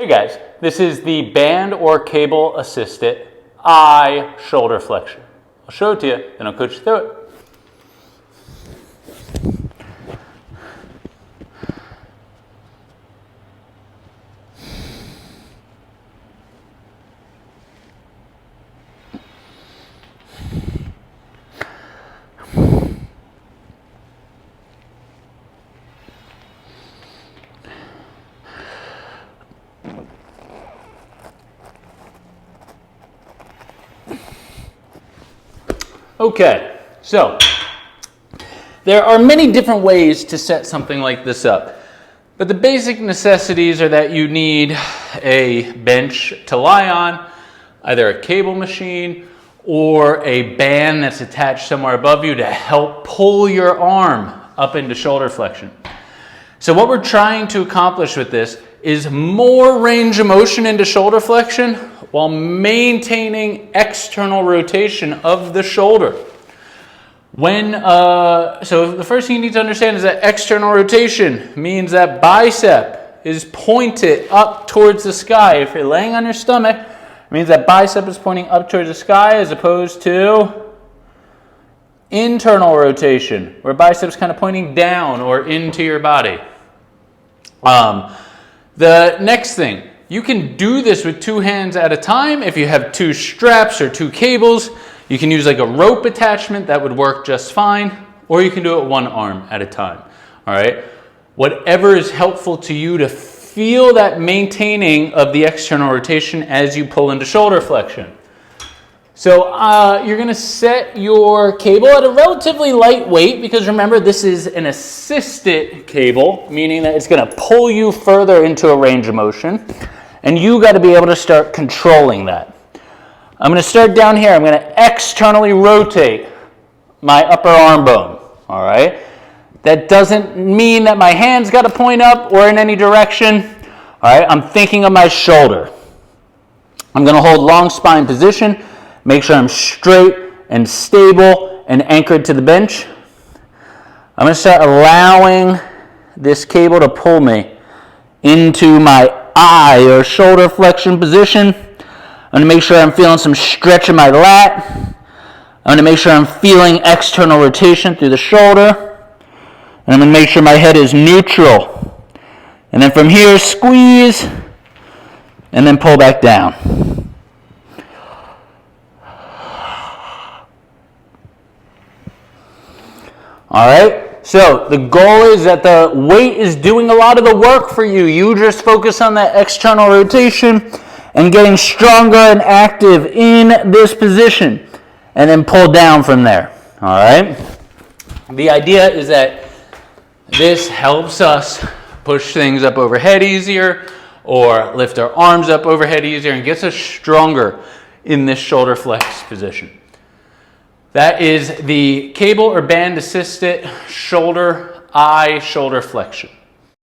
Hey guys, this is the band or cable assisted eye shoulder flexion. I'll show it to you, then I'll coach you through it. Okay, so there are many different ways to set something like this up, but the basic necessities are that you need a bench to lie on, either a cable machine or a band that's attached somewhere above you to help pull your arm up into shoulder flexion. So what we're trying to accomplish with this is more range of motion into shoulder flexion while maintaining external rotation of the shoulder. So the first thing you need to understand is that external rotation means that bicep is pointed up towards the sky. If you're laying on your stomach, it means that bicep is pointing up towards the sky as opposed to internal rotation, where bicep's kind of pointing down or into your body. The next thing, you can do this with two hands at a time. If you have two straps or two cables, you can use like a rope attachment that would work just fine, or you can do it one arm at a time, all right? Whatever is helpful to you to feel that maintaining of the external rotation as you pull into shoulder flexion. So you're gonna set your cable at a relatively light weight because remember, this is an assisted cable, meaning that it's gonna pull you further into a range of motion, and you gotta be able to start controlling that. I'm gonna start down here. I'm gonna externally rotate my upper arm bone, all right? That doesn't mean that my hand's gotta point up or in any direction, all right? I'm thinking of my shoulder. I'm gonna hold long spine position. Make sure I'm straight and stable and anchored to the bench. I'm going to start allowing this cable to pull me into my eye or shoulder flexion position. I'm going to make sure I'm feeling some stretch in my lat. I'm going to make sure I'm feeling external rotation through the shoulder. And I'm going to make sure my head is neutral. And then from here, squeeze and then pull back down. All right, so the goal is that the weight is doing a lot of the work for you. You just focus on that external rotation and getting stronger and active in this position and then pull down from there, all right? The idea is that this helps us push things up overhead easier or lift our arms up overhead easier and gets us stronger in this shoulder flex position. That is the cable or band assisted shoulder flexion.